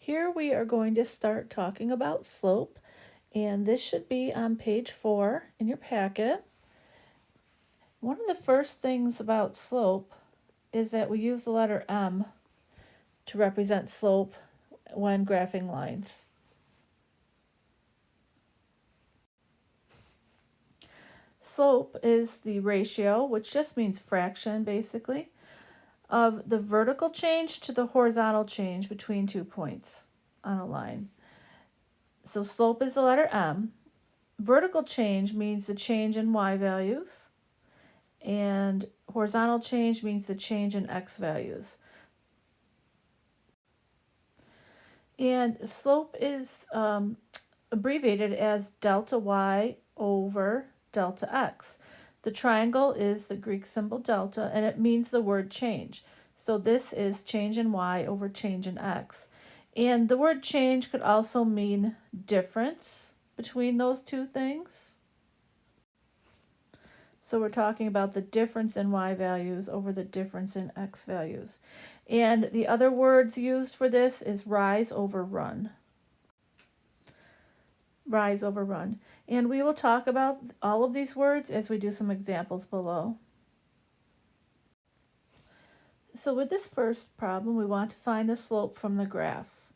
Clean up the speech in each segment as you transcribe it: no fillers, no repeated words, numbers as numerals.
Here we are going to start talking about slope, and this should be on page 4 in your packet. One of the first things about slope is that we use the letter M to represent slope when graphing lines. Slope is the ratio, which just means fraction basically, of the vertical change to the horizontal change between 2 points on a line. So slope is the letter M. Vertical change means the change in y values, and horizontal change means the change in x values. And slope is abbreviated as delta y over delta x. The triangle is the Greek symbol delta, and it means the word change. So this is change in y over change in x. And the word change could also mean difference between those two things. So we're talking about the difference in y values over the difference in x values. And the other words used for this is rise over run. Rise over run. And we will talk about all of these words as we do some examples below. So with this first problem, we want to find the slope from the graph.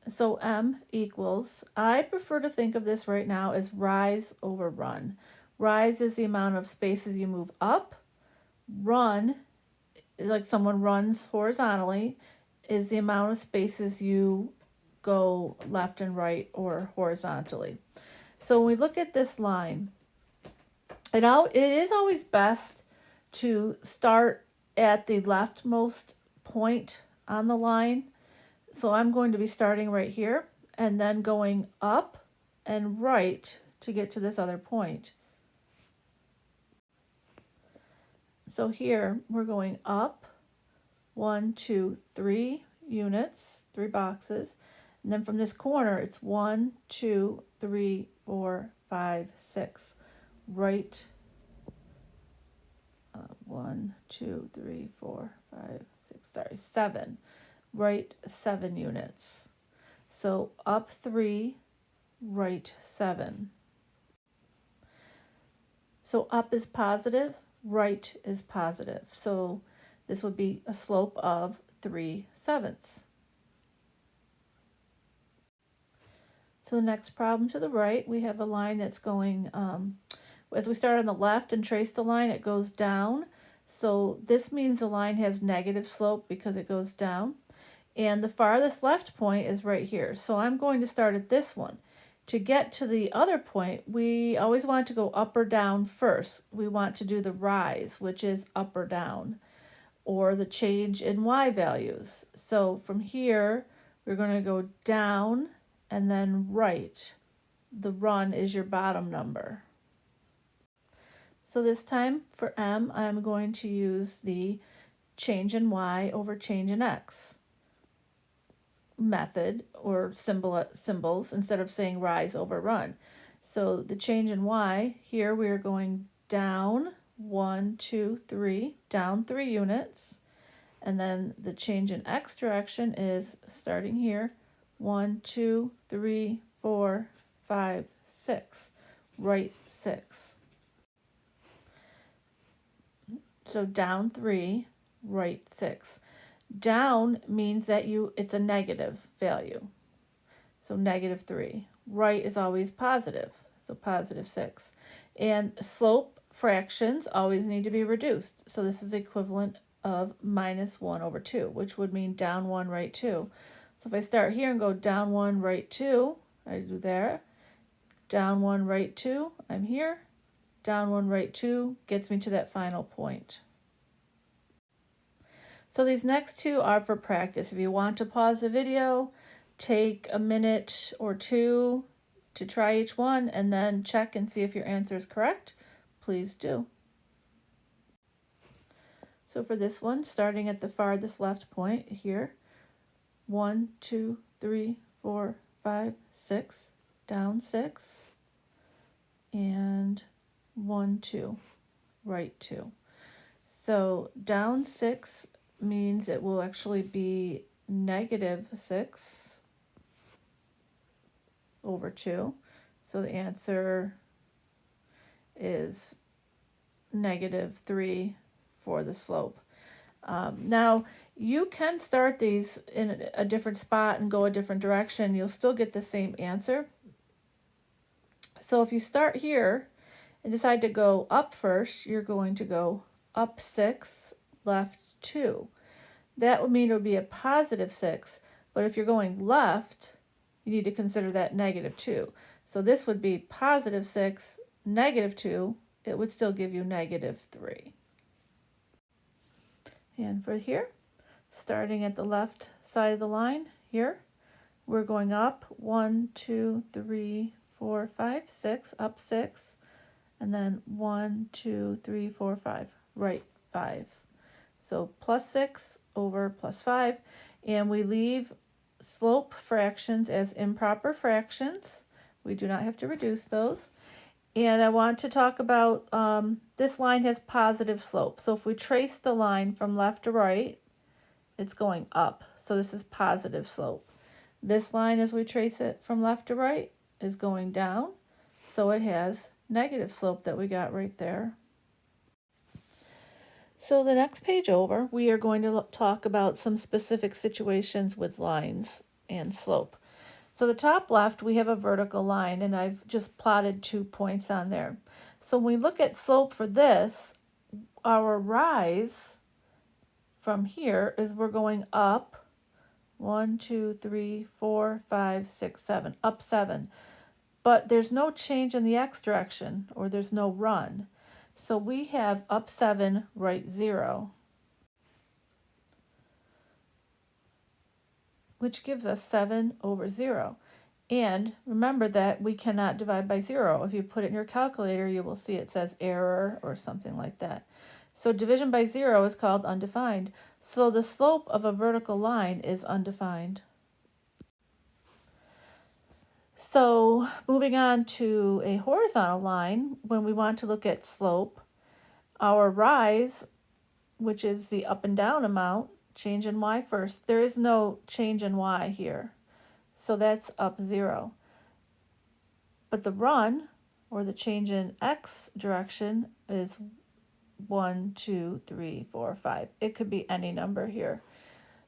So M equals, I prefer to think of this right now as rise over run. Rise is the amount of spaces you move up. Run, like someone runs horizontally, is the amount of spaces you go left and right or horizontally. So when we look at this line, it is always best to start at the leftmost point on the line. So I'm going to be starting right here and then going up and right to get to this other point. So here we're going up 1, 2, 3 units, 3 boxes. And then from this corner, it's 1, 2, 3, 4, 5, 6. Right. 1, 2, 3, 4, 5, 6. Sorry, 7. Right 7 units. So up 3, right 7. So up is positive, right is positive. So this would be a slope of 3/7. So the next problem to the right, we have a line that's going, as we start on the left and trace the line, it goes down. So this means the line has negative slope because it goes down. And the farthest left point is right here. So I'm going to start at this one. To get to the other point, we always want to go up or down first. We want to do the rise, which is up or down, or the change in y values. So from here, we're going to go down and then right. The run is your bottom number. So this time for M, I'm going to use the change in y over change in x method, or symbols, instead of saying rise over run. So the change in y, here we are going down 1, 2, 3, down 3 units. And then the change in x direction is starting here, 1, 2, 3, 4, 5, 6, right 6. So down 3, right 6. Down means that it's a negative value. So -3. Right is always positive. So +6. And slope fractions always need to be reduced. So this is equivalent of -1/2, which would mean down 1, right 2. So if I start here and go down 1, right 2, I do there. Down 1, right 2, I'm here. Down 1, right 2 gets me to that final point. So these next two are for practice. If you want to pause the video, take a minute or two to try each one and then check and see if your answer is correct, please do. So for this one, starting at the farthest left point here, 1, 2, 3, 4, 5, 6, down 6, and 1, 2, right 2. So down 6 means it will actually be -6. over 2. So the answer is -3 for the slope. Now, you can start these in a different spot and go a different direction. You'll still get the same answer. So if you start here and decide to go up first, you're going to go up 6, left 2. That would mean it would be a +6, but if you're going left, you need to consider that -2. So this would be +6, -2. It would still give you -3. And for here, starting at the left side of the line here, we're going up 1, 2, 3, 4, 5, 6, up 6, and then 1, 2, 3, 4, 5, right 5. So +6 over +5, and we leave slope fractions as improper fractions. We do not have to reduce those. And I want to talk about this line has positive slope. So if we trace the line from left to right, it's going up. So this is positive slope. This line, as we trace it from left to right, is going down. So it has negative slope that we got right there. So the next page over, we are going to talk about some specific situations with lines and slope. So the top left, we have a vertical line, and I've just plotted 2 points on there. So when we look at slope for this, our rise from here is we're going up 1, 2, 3, 4, 5, 6, 7, up 7. But there's no change in the x direction, or there's no run. So we have up 7, right 0, which gives us 7 over 0. And remember that we cannot divide by 0. If you put it in your calculator, you will see it says error or something like that. So division by 0 is called undefined. So the slope of a vertical line is undefined. So moving on to a horizontal line, when we want to look at slope, our rise, which is the up and down amount, change in y first. There is no change in y here. So that's up 0. But the run, or the change in x direction, is 1, 2, 3, 4, 5. It could be any number here,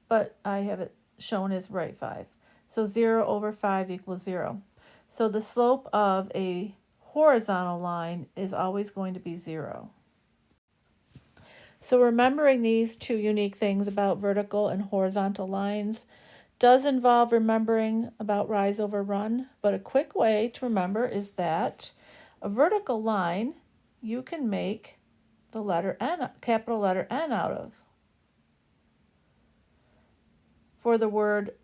but I have it shown as right 5. So 0 over 5 equals 0. So the slope of a horizontal line is always going to be 0. So remembering these 2 unique things about vertical and horizontal lines does involve remembering about rise over run, but a quick way to remember is that a vertical line you can make the letter N, capital letter N out of. For the word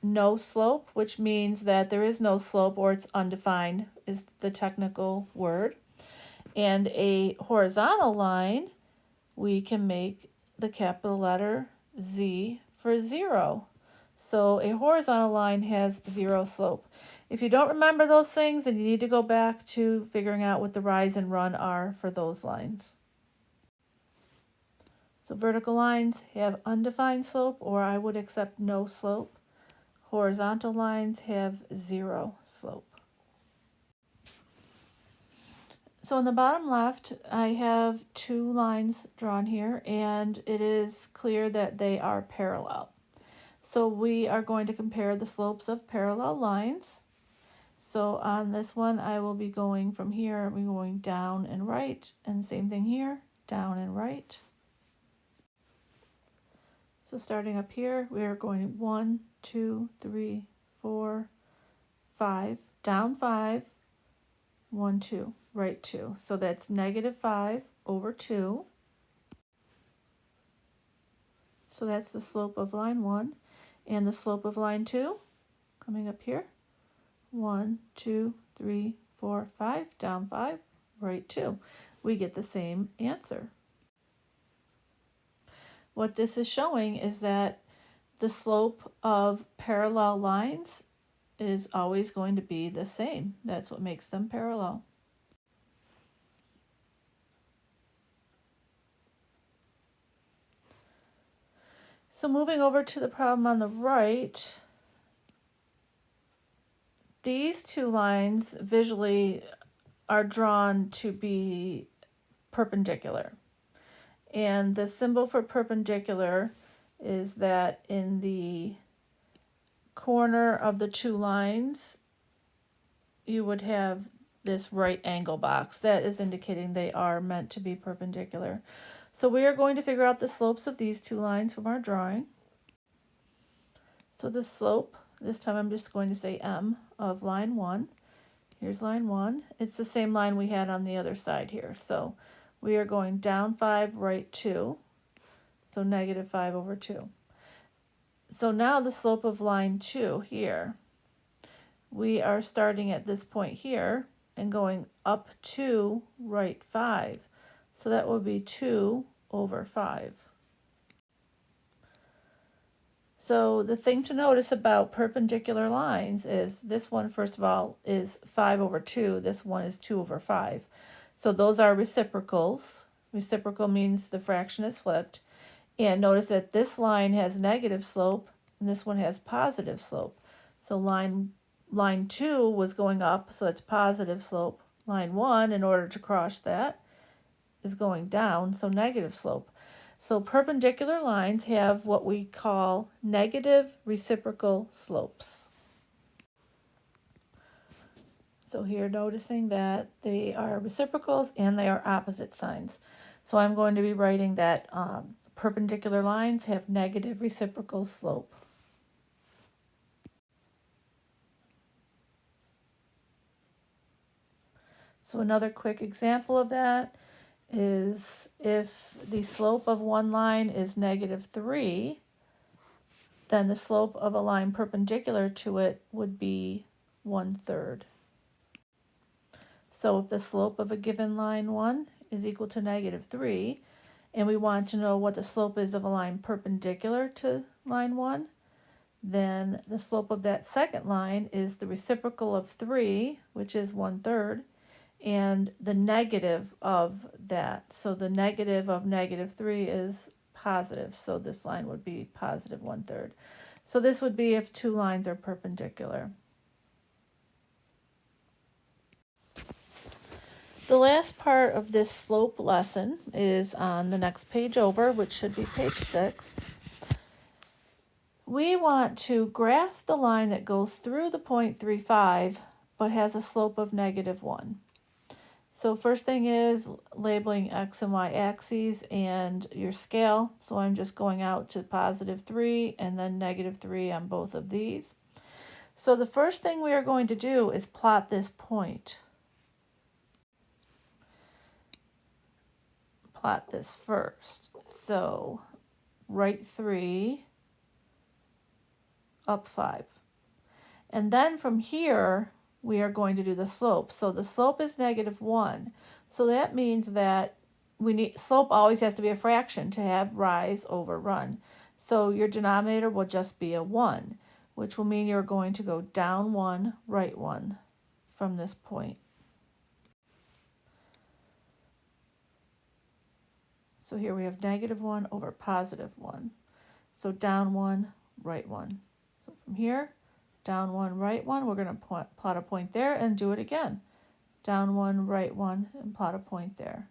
no slope, which means that there is no slope or it's undefined, is the technical word. And a horizontal line, we can make the capital letter Z for 0. So a horizontal line has 0 slope. If you don't remember those things, then you need to go back to figuring out what the rise and run are for those lines. So vertical lines have undefined slope, or I would accept no slope. Horizontal lines have 0 slope. So on the bottom left, I have 2 lines drawn here, and it is clear that they are parallel. So we are going to compare the slopes of parallel lines. So on this one, I will be going from here, we're going down and right, and same thing here, down and right. So starting up here, we are going 1, 2, 3, 4, 5, down 5, 1, 2, right 2. So that's -5 over 2. So that's the slope of line 1. And the slope of line 2, coming up here, 1, 2, 3, 4, 5, down 5, right 2. We get the same answer. What this is showing is that the slope of parallel lines is always going to be the same. That's what makes them parallel. So moving over to the problem on the right, these two lines visually are drawn to be perpendicular. And the symbol for perpendicular is that in the corner of the two lines, you would have this right angle box. That is indicating they are meant to be perpendicular. So we are going to figure out the slopes of these two lines from our drawing. So the slope, this time I'm just going to say M of line 1. Here's line 1. It's the same line we had on the other side here. So we are going down 5, right 2. So negative 5 over 2. So now the slope of line 2 here, we are starting at this point here and going up 2, right 5. So that would be 2 over 5. So the thing to notice about perpendicular lines is this one, first of all, is 5 over 2. This one is 2 over 5. So those are reciprocals. Reciprocal means the fraction is flipped. And notice that this line has negative slope and this one has positive slope. So line 2 was going up, so that's positive slope. Line 1, in order to cross that, is going down, so negative slope. So perpendicular lines have what we call negative reciprocal slopes. So here noticing that they are reciprocals and they are opposite signs. So I'm going to be writing that perpendicular lines have negative reciprocal slope. So another quick example of that is if the slope of one line is negative 3, then the slope of a line perpendicular to it would be 1/3. So if the slope of a given line 1 is equal to negative 3, and we want to know what the slope is of a line perpendicular to line 1, then the slope of that second line is the reciprocal of 3, which is 1/3, and the negative of that. So the negative of negative 3 is positive. So this line would be positive 1/3. So this would be if two lines are perpendicular. The last part of this slope lesson is on the next page over, which should be page 6. We want to graph the line that goes through the point 3,5, but has a slope of negative 1. So first thing is labeling X and Y axes and your scale. So I'm just going out to positive 3 and then negative 3 on both of these. So the first thing we are going to do is plot this point. Plot this first. So right 3, up 5. And then from here, we are going to do the slope. So the slope is negative 1. So that means that slope always has to be a fraction to have rise over run. So your denominator will just be a 1, which will mean you're going to go down 1, right 1 from this point. So here we have negative 1 over positive 1. So down 1, right 1. So from here, down 1, right 1, we're going to plot a point there and do it again. Down 1, right 1, and plot a point there.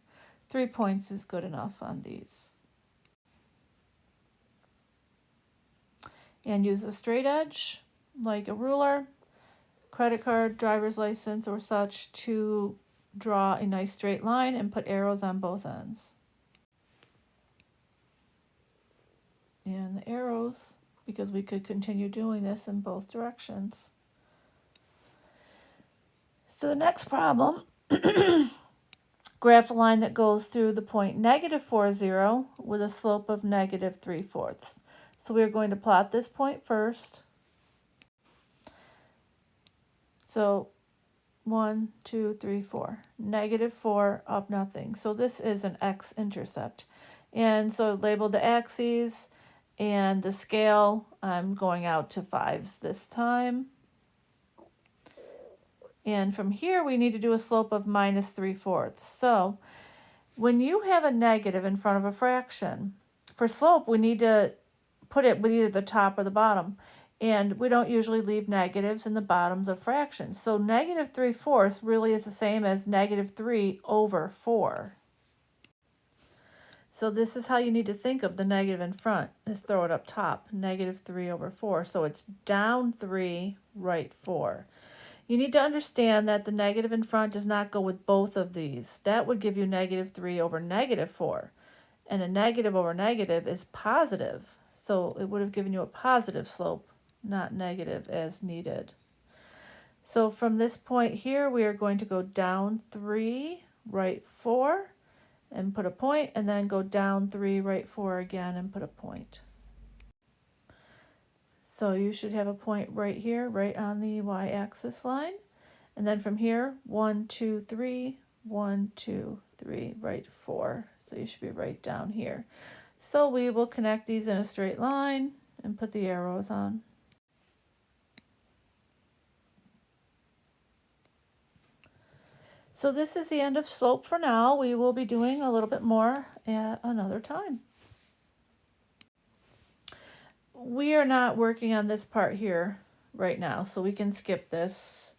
3 points is good enough on these. And use a straight edge, like a ruler, credit card, driver's license, or such, to draw a nice straight line and put arrows on both ends. And the arrows, because we could continue doing this in both directions. So the next problem, graph a line that goes through the point negative 4, 0 with a slope of negative 3/4. So we're going to plot this point first. So 1, 2, 3, 4. Negative 4, up nothing. So this is an x-intercept. And so label the axes and the scale. I'm going out to 5s this time. And from here, we need to do a slope of minus 3/4. So when you have a negative in front of a fraction, for slope, we need to put it with either the top or the bottom. And we don't usually leave negatives in the bottoms of fractions. So negative 3/4 really is the same as negative 3 over 4. So this is how you need to think of the negative in front, is throw it up top, negative 3 over 4. So it's down 3, right 4. You need to understand that the negative in front does not go with both of these. That would give you negative 3 over negative 4. And a negative over negative is positive. So it would have given you a positive slope, not negative as needed. So from this point here, we are going to go down 3, right 4, and put a point, and then go down 3, right 4 again, and put a point. So you should have a point right here, right on the y-axis line. And then from here, 1, 2, 3, 1, 2, 3, right 4. So you should be right down here. So we will connect these in a straight line and put the arrows on. So this is the end of slope for now. We will be doing a little bit more at another time. We are not working on this part here right now, so we can skip this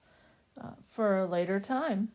for a later time.